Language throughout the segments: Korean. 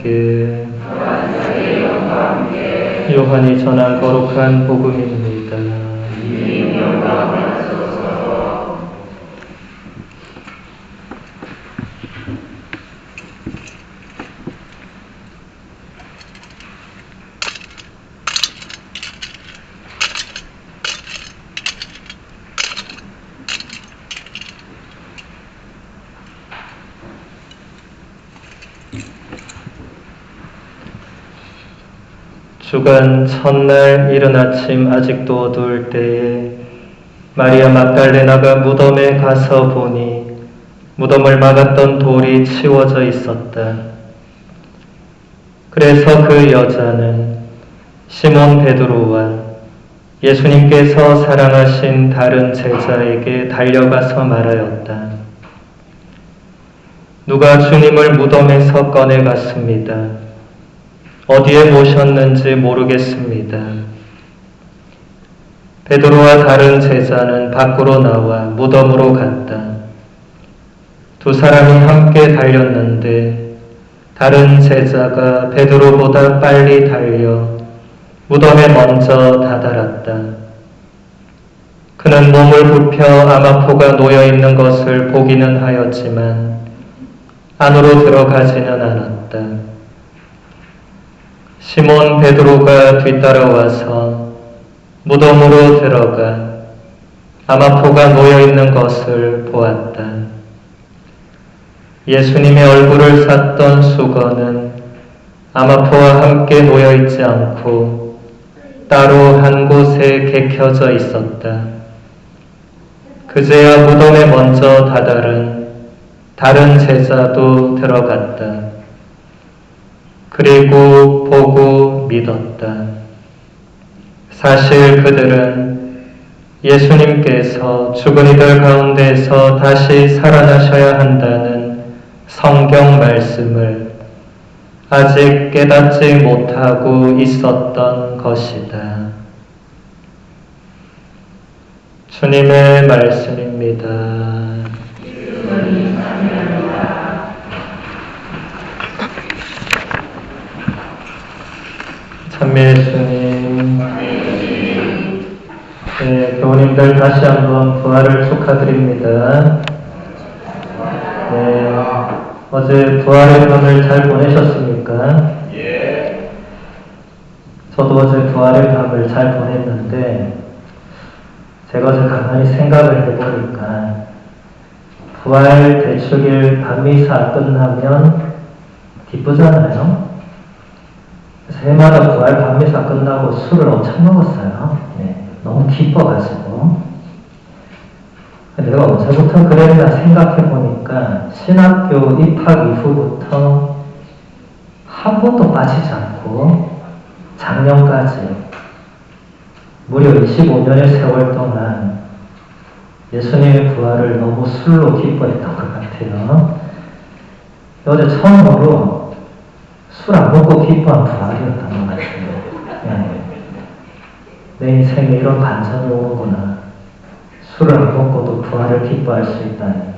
함께 요한이 전한 거룩한 복음입니다. 주간 첫날 이른 아침 아직도 어두울 때에 마리아 막달레나가 무덤에 가서 보니 무덤을 막았던 돌이 치워져 있었다. 그래서 그 여자는 시몬 베드로와 예수님께서 사랑하신 다른 제자에게 달려가서 말하였다. 누가 주님을 무덤에서 꺼내갔습니다. 어디에 모셨는지 모르겠습니다. 베드로와 다른 제자는 밖으로 나와 무덤으로 갔다. 두 사람이 함께 달렸는데 다른 제자가 베드로보다 빨리 달려 무덤에 먼저 다다랐다. 그는 몸을 굽혀 아마포가 놓여있는 것을 보기는 하였지만 안으로 들어가지는 않았다. 시몬 베드로가 뒤따라와서 무덤으로 들어가 아마포가 놓여있는 것을 보았다. 예수님의 얼굴을 쌌던 수건은 아마포와 함께 놓여있지 않고 따로 한 곳에 개켜져 있었다. 그제야 무덤에 먼저 다다른 다른 제자도 들어갔다. 그리고 보고 믿었다. 사실 그들은 예수님께서 죽은 이들 가운데서 다시 살아나셔야 한다는 성경 말씀을 아직 깨닫지 못하고 있었던 것이다. 주님의 말씀입니다. 찬미의 주님, 네, 교우님들 다시 한번 부활을 축하드립니다. 네, 어제 부활의 밤을 잘 보내셨습니까? 예. 저도 어제 부활의 밤을 잘 보냈는데 제가 어제 가만히 생각을 해보니까 부활 대축일 밤미사 끝나면 기쁘잖아요. 해마다 부활 밤미사 끝나고 술을 엄청 먹었어요. 네, 너무 기뻐가지고. 내가 언제부터 그랬나 생각해보니까 신학교 입학 이후부터 한 번도 빠지지 않고 작년까지 무려 25년의 세월 동안 예수님의 부활을 너무 술로 기뻐했던 것 같아요. 어제 처음으로 술 안 먹고 기뻐한 부활이었던 것 같아요. 네. 내 인생에 이런 반전이 오는구나. 술을 안 먹고도 부활을 기뻐할 수 있다니.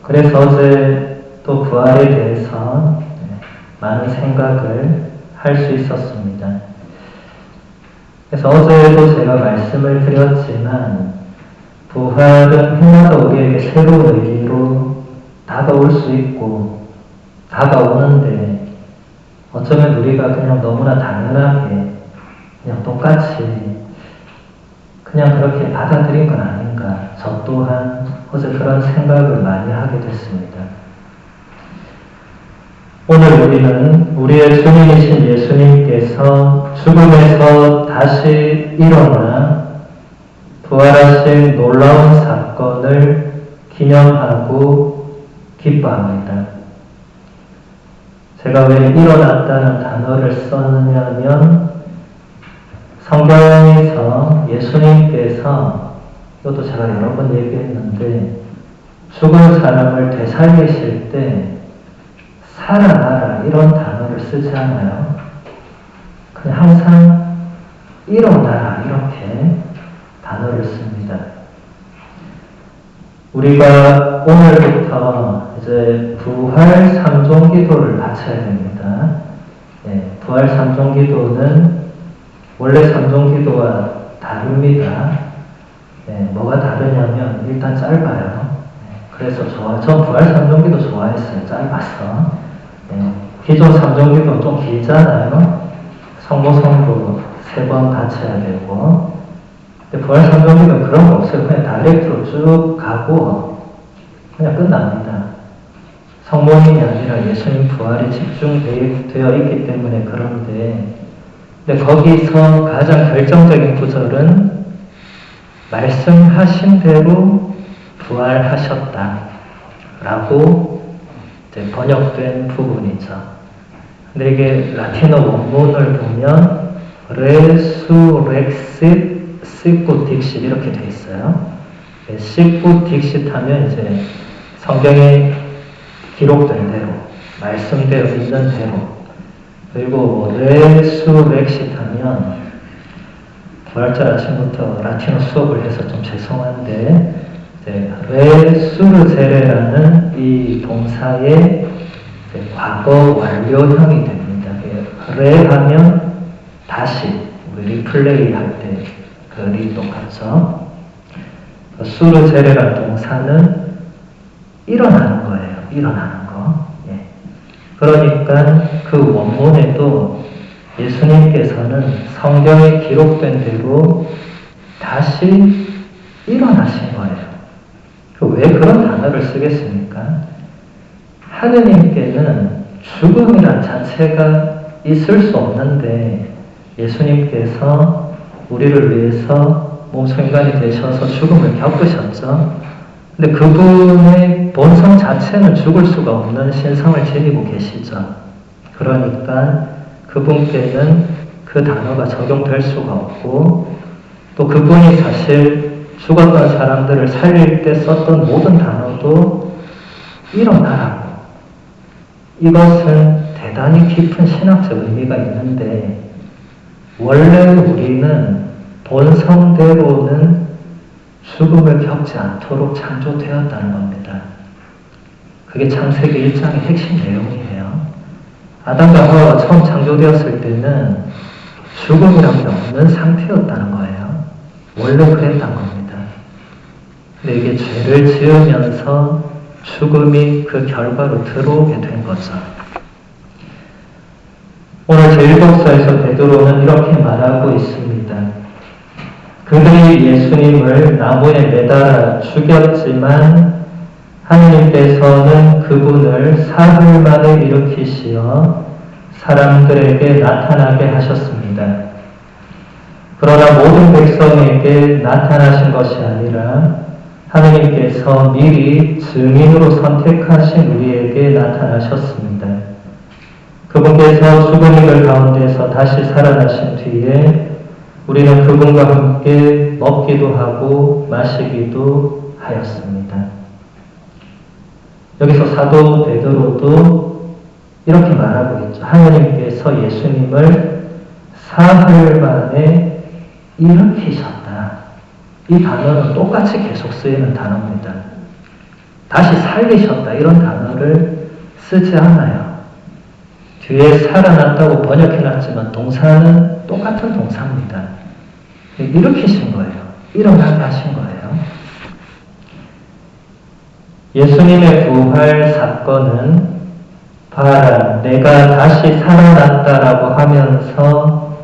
그래서 어제 또 부활에 대해서 많은 생각을 할 수 있었습니다. 그래서 어제도 제가 말씀을 드렸지만 부활은 해마다 우리에게 새로운 의미로 다가올 수 있고 다가오는데 어쩌면 우리가 그냥 너무나 당연하게 그냥 똑같이 그냥 그렇게 받아들인 건 아닌가. 저 또한 어제 그런 생각을 많이 하게 됐습니다. 오늘 우리는 우리의 주님이신 예수님께서 죽음에서 다시 일어나 부활하신 놀라운 사건을 기념하고 기뻐합니다. 제가 왜 일어났다는 단어를 썼느냐면 성경에서 예수님께서 이것도 제가 여러 번 얘기했는데 죽은 사람을 되살리실 때 살아나라 이런 단어를 쓰지 않아요. 그냥 항상 일어나라 이렇게 단어를 씁니다. 우리가 오늘부터 이제 부활 삼종 기도를 바쳐야 됩니다. 부활 삼종 기도는 원래 삼종 기도와 다릅니다. 뭐가 다르냐면 일단 짧아요. 그래서 전 부활 삼종 기도 좋아했어요. 짧아서. 기존 삼종 기도 좀 길잖아요. 성모성도 3번 바쳐야 되고. 근데 부활 삼종 기도는 그런 거 없어요. 그냥 다이렉트로 쭉 가고 그냥 끝납니다. 성모님이 아니라 예수님 부활에 집중되어 있기 때문에 그런데, 근데 거기서 가장 결정적인 구절은 말씀하신 대로 부활하셨다 라고 이제 번역된 부분이죠. 근데 이게 라틴어 원문을 보면 resurrexit sicut dixit 이렇게 돼 있어요. sicut dixit 하면 이제 성경에 기록된 대로, 말씀되어 있는 대로, 그리고 resurrexit 하면 부활절 아침부터 라틴어 수업을 해서 좀 죄송한데, 레수르제레라는 이 동사의 과거 완료형이 됩니다. 레 하면 다시, 우리 리플레이 할 때 그 리 똑같죠. 수르제레라는 동사는 일어나는 거예요. 일어나는 거. 그러니까 그 원문에도 예수님께서는 성경에 기록된 대로 다시 일어나신 거예요. 왜 그런 단어를 쓰겠습니까? 하느님께는 죽음이란 자체가 있을 수 없는데 예수님께서 우리를 위해서 몸소인간이 되셔서 죽음을 겪으셨죠. 근데 그분의 본성 자체는 죽을 수가 없는 신성을 지니고 계시죠. 그러니까 그분께는 그 단어가 적용될 수가 없고, 또 그분이 사실 죽었던 사람들을 살릴 때 썼던 모든 단어도 일어나라고. 이것은 대단히 깊은 신학적 의미가 있는데, 원래 우리는 본성대로는 죽음을 겪지 않도록 창조되었다는 겁니다. 그게 창세기 1장의 핵심 내용이에요. 아담과 하와가 처음 창조되었을 때는 죽음이란 게 없는 상태였다는 거예요. 원래 그랬단 겁니다. 근데 이게 죄를 지으면서 죽음이 그 결과로 들어오게 된 거죠. 오늘 제1복서에서 베드로는 이렇게 말하고 있습니다. 그들이 예수님을 나무에 매달아 죽였지만 하느님께서는 그분을 사흘 만에 일으키시어 사람들에게 나타나게 하셨습니다. 그러나 모든 백성에게 나타나신 것이 아니라 하느님께서 미리 증인으로 선택하신 우리에게 나타나셨습니다. 그분께서 죽은 이들 가운데서 다시 살아나신 뒤에 우리는 그분과 함께 먹기도 하고 마시기도 하였습니다. 여기서 사도 베드로도 이렇게 말하고 있죠. 하느님께서 예수님을 사흘 만에 일으키셨다. 이 단어는 똑같이 계속 쓰이는 단어입니다. 다시 살리셨다 이런 단어를 쓰지 않아요. 뒤에 살아났다고 번역해놨지만 동사는 똑같은 동사입니다. 일으키신 거예요. 일어나게 하신 거예요. 예수님의 부활 사건은 봐라, 내가 다시 살아났다라고 하면서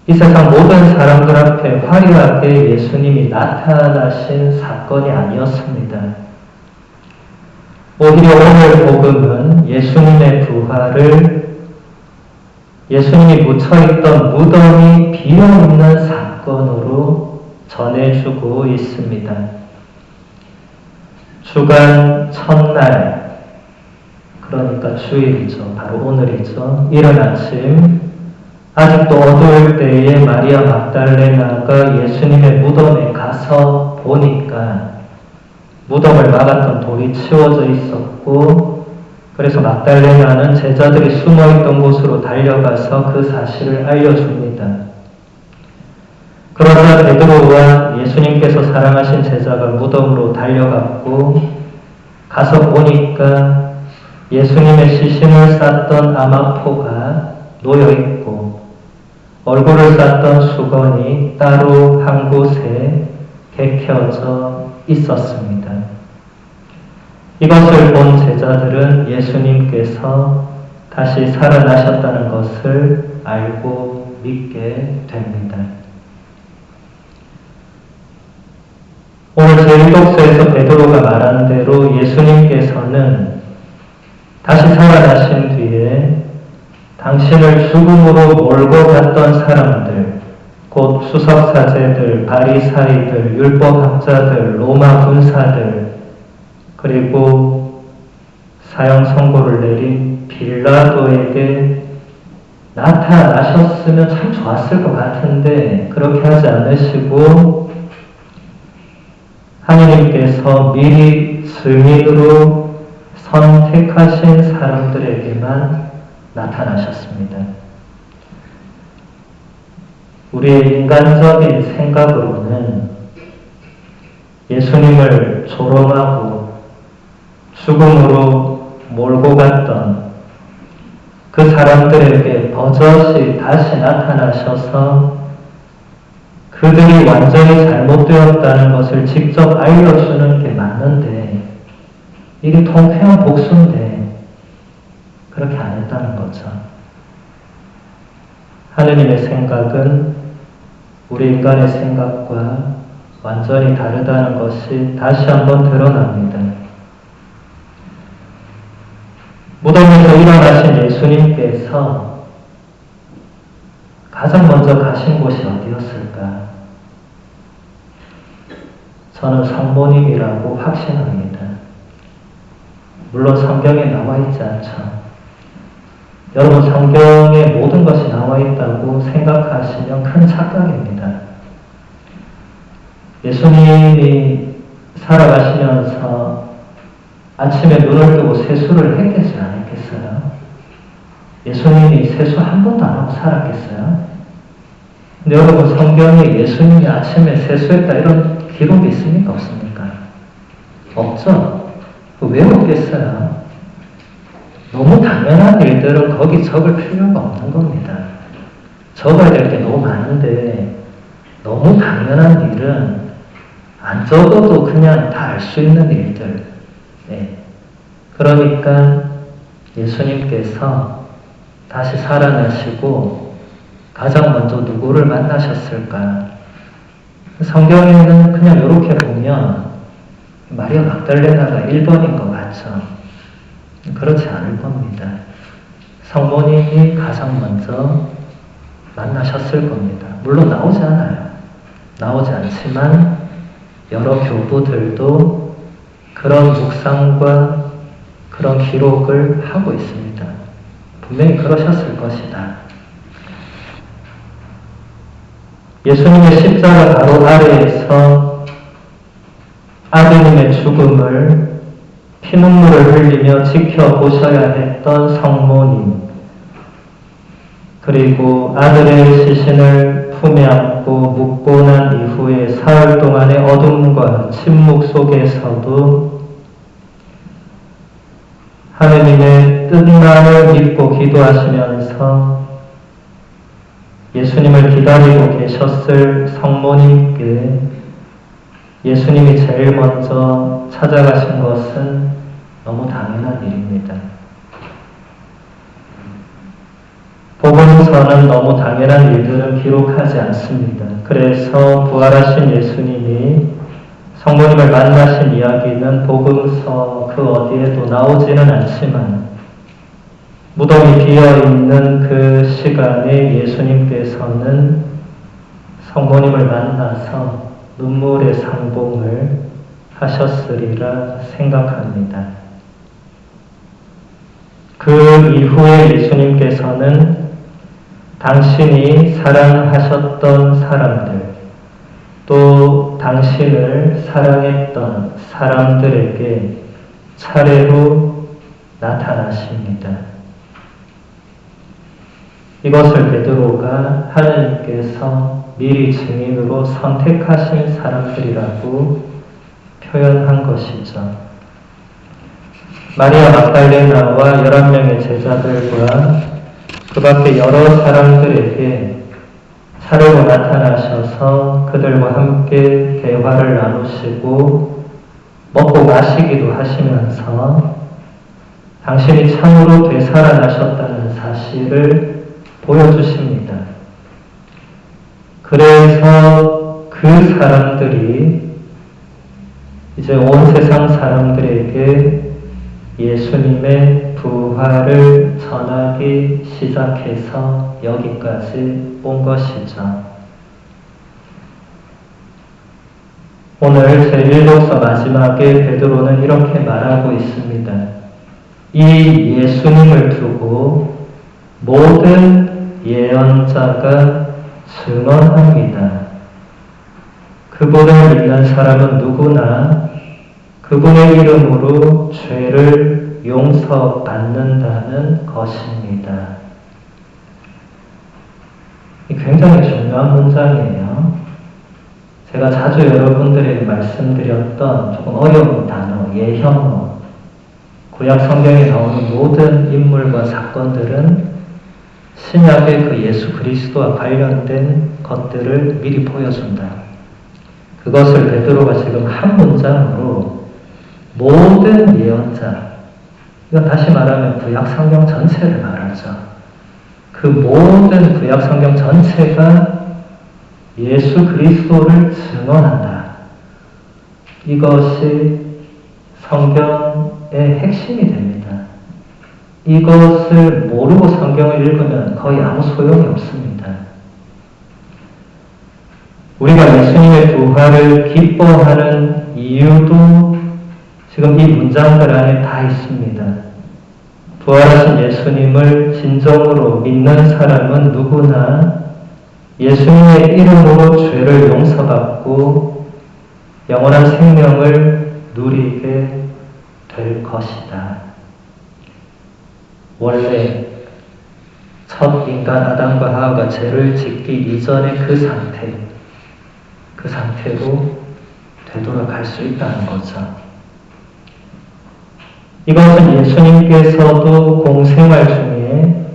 이 세상 모든 사람들 앞에 화려하게 예수님이 나타나신 사건이 아니었습니다. 오히려 오늘 복음은 예수님의 부활을 예수님이 묻혀있던 무덤이 비어있는 사건으로 전해주고 있습니다. 주간 첫날, 그러니까 주일이죠. 바로 오늘이죠. 이른 아침, 아직도 어두울 때에 마리아 막달레나가 예수님의 무덤에 가서 보니까 무덤을 막았던 돌이 치워져 있었고, 그래서 막달레나는 제자들이 숨어있던 곳으로 달려가서 그 사실을 알려줍니다. 그러자 베드로와 예수님께서 사랑하신 제자가 무덤으로 달려갔고 가서 보니까 예수님의 시신을 쌌던 아마포가 놓여있고 얼굴을 쌌던 수건이 따로 한 곳에 개켜져 있었습니다. 이것을 본 제자들은 예수님께서 다시 살아나셨다는 것을 알고 믿게 됩니다. 오늘 제1독서에서 베드로가 말한 대로 예수님께서는 다시 살아나신 뒤에 당신을 죽음으로 몰고 갔던 사람들, 곧 수석사제들, 바리사이들, 율법학자들, 로마 군사들, 그리고 사형 선고를 내린 빌라도에게 나타나셨으면 참 좋았을 것 같은데 그렇게 하지 않으시고 하느님께서 미리 증인으로 선택하신 사람들에게만 나타나셨습니다. 우리의 인간적인 생각으로는 예수님을 조롱하고 죽음으로 몰고 갔던 그 사람들에게 버젓이 다시 나타나셔서 그들이 완전히 잘못되었다는 것을 직접 알려주는 게 맞는데 이게 통쾌한 복수인데 그렇게 안 했다는 거죠. 하느님의 생각은 우리 인간의 생각과 완전히 다르다는 것이 다시 한번 드러납니다. 무덤에서 일어나신 예수님께서 가장 먼저 가신 곳이 어디였을까? 저는 성모님이라고 확신합니다. 물론 성경에 나와 있지 않죠. 여러분 성경에 모든 것이 나와 있다고 생각하시면 큰 착각입니다. 예수님이 살아가시면서 아침에 눈을 뜨고 세수를 했겠어요? 안 했겠어요? 예수님이 세수 한 번도 안 하고 살았겠어요? 근데 여러분 성경에 예수님이 아침에 세수했다 이런 기록이 있습니까? 없습니까? 없죠? 왜 없겠어요? 너무 당연한 일들은 거기 적을 필요가 없는 겁니다. 적어야 될 게 너무 많은데 너무 당연한 일은 안 적어도 그냥 다 알 수 있는 일들. 네. 그러니까 예수님께서 다시 살아나시고 가장 먼저 누구를 만나셨을까? 성경에는 그냥 이렇게 보면 마리아 막달레나가 1번인 것 같죠. 그렇지 않을 겁니다. 성모님이 가장 먼저 만나셨을 겁니다. 물론 나오지 않아요. 나오지 않지만 여러 교부들도 그런 묵상과 그런 기록을 하고 있습니다. 분명히 그러셨을 것이다. 예수님의 십자가 바로 아래에서 아드님의 죽음을 피눈물을 흘리며 지켜보셔야 했던 성모님, 그리고 아들의 시신을 품에 안고 묻고 난 이후에 사흘 동안의 어둠과 침묵 속에서도 하느님의 뜻만을 믿고 기도하시면서 예수님을 기다리고 계셨을 성모님께 예수님이 제일 먼저 찾아가신 것은 너무 당연한 일입니다. 복음서는 너무 당연한 일들을 기록하지 않습니다. 그래서 부활하신 예수님이 성모님을 만나신 이야기는 복음서 그 어디에도 나오지는 않지만 무덤이 비어있는 그 시간에 예수님께서는 성모님을 만나서 눈물의 상봉을 하셨으리라 생각합니다. 그 이후에 예수님께서는 당신이 사랑하셨던 사람들, 또 당신을 사랑했던 사람들에게 차례로 나타나십니다. 이것을 베드로가 하느님께서 미리 증인으로 선택하신 사람들이라고 표현한 것이죠. 마리아 막달레나와 11명의 제자들과 그 밖에 여러 사람들에게 차례로 나타나셔서 그들과 함께 대화를 나누시고 먹고 마시기도 하시면서 당신이 참으로 되살아나셨다는 사실을 보여주십니다. 그래서 그 사람들이 이제 온 세상 사람들에게 예수님의 부활을 전하기 시작해서 여기까지 온 것이죠. 오늘 제1독서 마지막에 베드로는 이렇게 말하고 있습니다. 이 예수님을 두고 모든 예언자가 증언합니다. 그분을 믿는 사람은 누구나 그분의 이름으로 죄를 용서받는다는 것입니다. 굉장히 중요한 문장이에요. 제가 자주 여러분들에게 말씀드렸던 조금 어려운 단어, 예형어, 구약 성경에 나오는 모든 인물과 사건들은 신약의 그 예수 그리스도와 관련된 것들을 미리 보여준다. 그것을 베드로가 지금 한 문장으로 모든 예언자, 이건 다시 말하면 구약 성경 전체를 말하죠. 그 모든 구약 성경 전체가 예수 그리스도를 증언한다. 이것이 성경의 핵심이 됩니다. 이것을 모르고 성경을 읽으면 거의 아무 소용이 없습니다. 우리가 예수님의 부활을 기뻐하는 이유도 지금 이 문장들 안에 다 있습니다. 부활하신 예수님을 진정으로 믿는 사람은 누구나 예수님의 이름으로 죄를 용서받고 영원한 생명을 누리게 될 것이다. 원래 첫 인간 아담과 하와가 죄를 짓기 이전의 그 상태로 되돌아갈 수 있다는 거죠. 이것은 예수님께서도 공생활 중에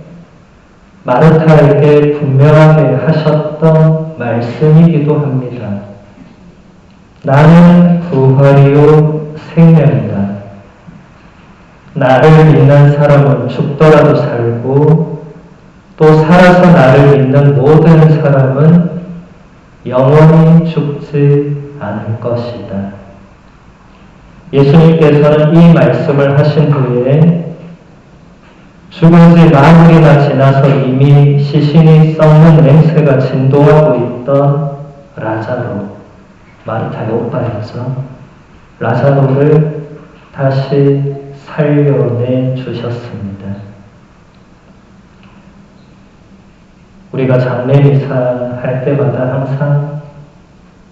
마르타에게 분명하게 하셨던 말씀이기도 합니다. 나는 부활이요 생명이다. 나를 믿는 사람은 죽더라도 살고 또 살아서 나를 믿는 모든 사람은 영원히 죽지 않을 것이다. 예수님께서는 이 말씀을 하신 후에 죽은 지 나흘이나 지나서 이미 시신이 썩는 냄새가 진동하고 있던 라자로, 마르타의 오빠였죠. 라자로를 다시 살려내 주셨습니다. 우리가 장례미사 할 때마다 항상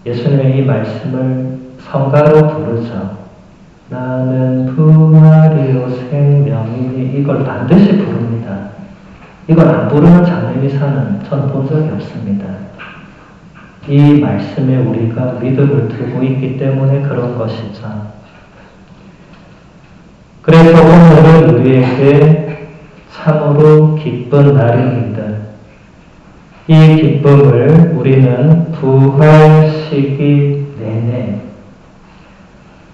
예수님의 이 말씀을 성가로 부르죠. 나는 부활이요 생명이니, 이걸 반드시 부릅니다. 이걸 안 부르는 장례미사는 전 본 적이 없습니다. 이 말씀에 우리가 믿음을 두고 있기 때문에 그런 것이죠. 그래서 오늘은 우리에게 참으로 기쁜 날입니다. 이 기쁨을 우리는 부활 시기 내내,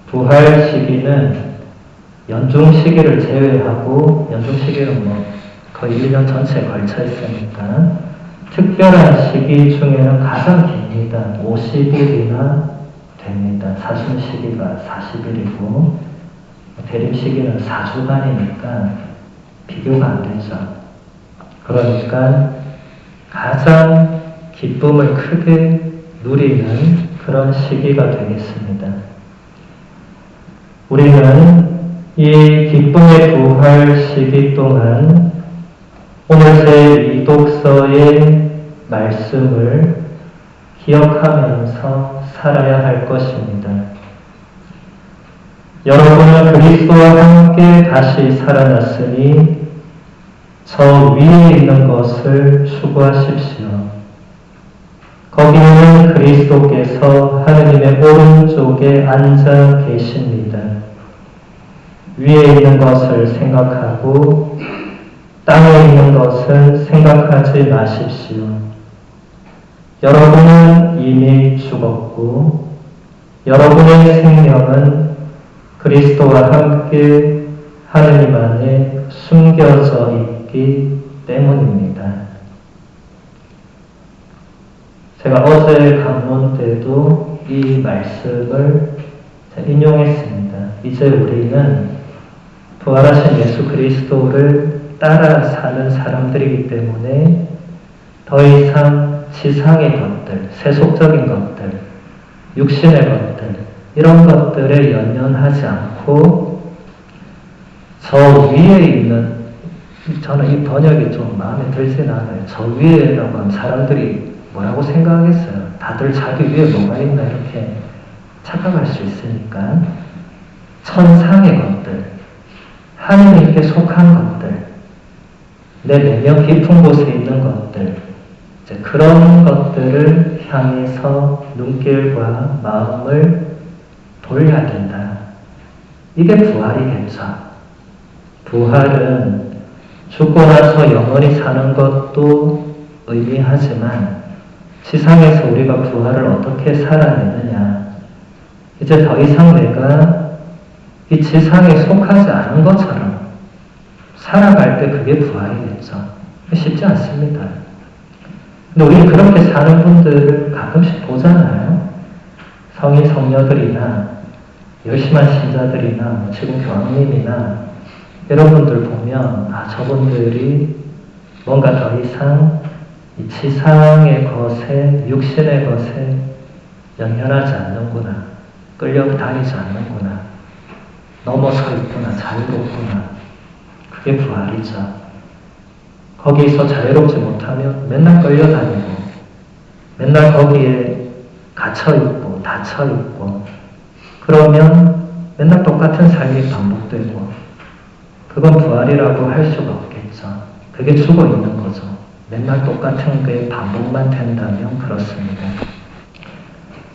부활 시기는 연중 시기를 제외하고, 연중 시기는 거의 1년 전체에 걸쳐 있으니까 특별한 시기 중에는 가장 깁니다. 50일이나 됩니다. 사순 시기가 40일이고 대림 시기는 4주간이니까 비교가 안 되죠. 그러니까 가장 기쁨을 크게 누리는 그런 시기가 되겠습니다. 우리는 이 기쁨의 부활 시기 동안 오늘 제2독서의 말씀을 기억하면서 살아야 할 것입니다. 여러분은 그리스도와 함께 다시 살아났으니 저 위에 있는 것을 추구하십시오. 거기에는 그리스도께서 하느님의 오른쪽에 앉아 계십니다. 위에 있는 것을 생각하고 땅에 있는 것을 생각하지 마십시오. 여러분은 이미 죽었고 여러분의 생명은 그리스도와 함께 하느님 안에 숨겨져 있기 때문입니다. 제가 어제 강론 때도 이 말씀을 인용했습니다. 이제 우리는 부활하신 예수 그리스도를 따라 사는 사람들이기 때문에 더 이상 지상의 것들, 세속적인 것들, 육신의 것들, 이런 것들에 연연하지 않고 저 위에 있는, 저는 이 번역이 좀 마음에 들진 않아요. 저 위에라고 하면 사람들이 뭐라고 생각하겠어요? 다들 자기 위에 뭐가 있나 이렇게 착각할 수 있으니까 천상의 것들, 하느님께 속한 것들, 내 내면 깊은 곳에 있는 것들, 이제 그런 것들을 향해서 눈길과 마음을 돌려야 된다. 이게 부활이겠죠. 부활은 죽고 나서 영원히 사는 것도 의미하지만 지상에서 우리가 부활을 어떻게 살아내느냐. 이제 더 이상 내가 이 지상에 속하지 않은 것처럼 살아갈 때 그게 부활이겠죠. 쉽지 않습니다. 근데 우리는 그렇게 사는 분들을 가끔씩 보잖아요. 성인 성녀들이나 열심한 신자들이나 지금 교황님이나 여러분들 보면 저분들이 뭔가 더 이상 이 지상의 것에, 육신의 것에 연연하지 않는구나, 끌려다니지 않는구나, 넘어서 있구나, 자유롭구나. 그게 부활이죠. 거기서 자유롭지 못하면 맨날 끌려다니고 맨날 거기에 갇혀있고 닫혀있고 그러면 맨날 똑같은 삶이 반복되고 그건 부활이라고 할 수가 없겠죠. 그게 죽어 있는 거죠. 맨날 똑같은 게 반복만 된다면 그렇습니다.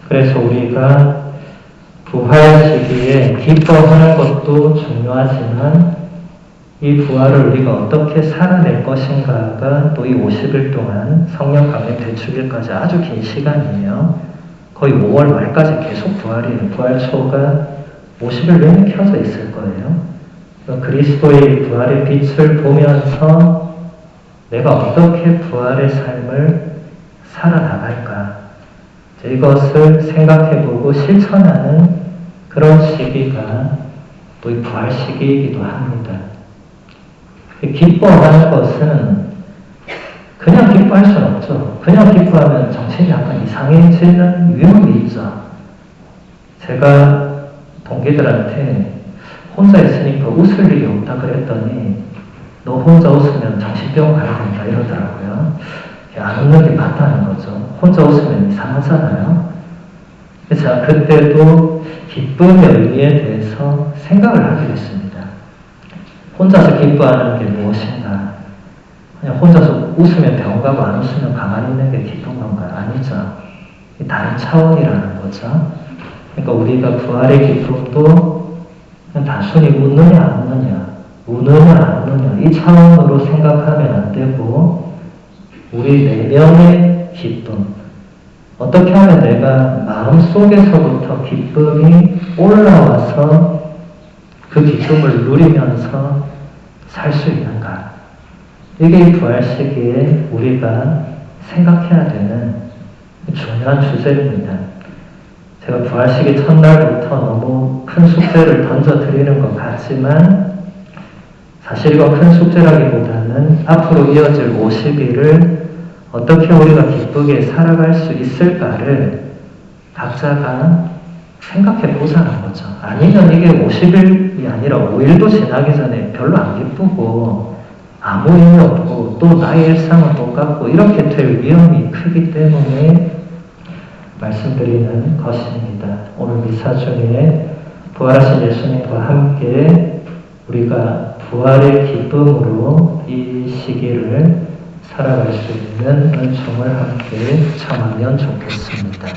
그래서 우리가 부활 시기에 기뻐하는 것도 중요하지만 이 부활을 우리가 어떻게 살아낼 것인가가 또 이 50일 동안 성령 강림 대축일까지 아주 긴 시간이에요. 거의 5월 말까지 계속 부활이에요. 부활초가 50일 내내 켜져 있을 거예요. 그리스도의 부활의 빛을 보면서 내가 어떻게 부활의 삶을 살아나갈까, 이것을 생각해보고 실천하는 그런 시기가 또 이 부활 시기이기도 합니다. 기뻐하는 것은 그냥 기뻐할 수는 없죠. 그냥 기뻐하면 정신이 약간 이상해지는 위험이 있죠. 제가 동기들한테 혼자 있으니까 웃을 일이 없다 그랬더니 너 혼자 웃으면 정신병 가야 된다 이러더라고요. 안 웃는 게 맞다는 거죠. 혼자 웃으면 이상하잖아요. 그래서 제가 그때도 기쁨의 의미에 대해서 생각을 하게 됐습니다. 혼자서 기뻐하는 게 무엇인가? 그냥 혼자서 웃으면 병원 가고 안 웃으면 가만히 있는 게 기쁜 건가? 아니죠. 다른 차원이라는 거죠. 그러니까 우리가 부활의 기쁨도 그냥 단순히 웃느냐 안 웃느냐, 우느냐 안 우느냐 이 차원으로 생각하면 안 되고 우리 내면의 기쁨, 어떻게 하면 내가 마음속에서부터 기쁨이 올라와서 그 기쁨을 누리면서 살 수 있는가? 이게 이 부활 시기에 우리가 생각해야 되는 중요한 주제입니다. 제가 부활 시기 첫날부터 너무 큰 숙제를 던져드리는 것 같지만 사실 이건 큰 숙제라기보다는 앞으로 이어질 50일을 어떻게 우리가 기쁘게 살아갈 수 있을까를 각자가 생각해 보자는 거죠. 아니면 이게 50일이 아니라 5일도 지나기 전에 별로 안 기쁘고 아무 의미 없고 또 나의 일상은 똑같고 이렇게 될 위험이 크기 때문에 말씀드리는 것입니다. 오늘 미사 중에 부활하신 예수님과 함께 우리가 부활의 기쁨으로 이 시기를 살아갈 수 있는 은총을 함께 청하면 좋겠습니다.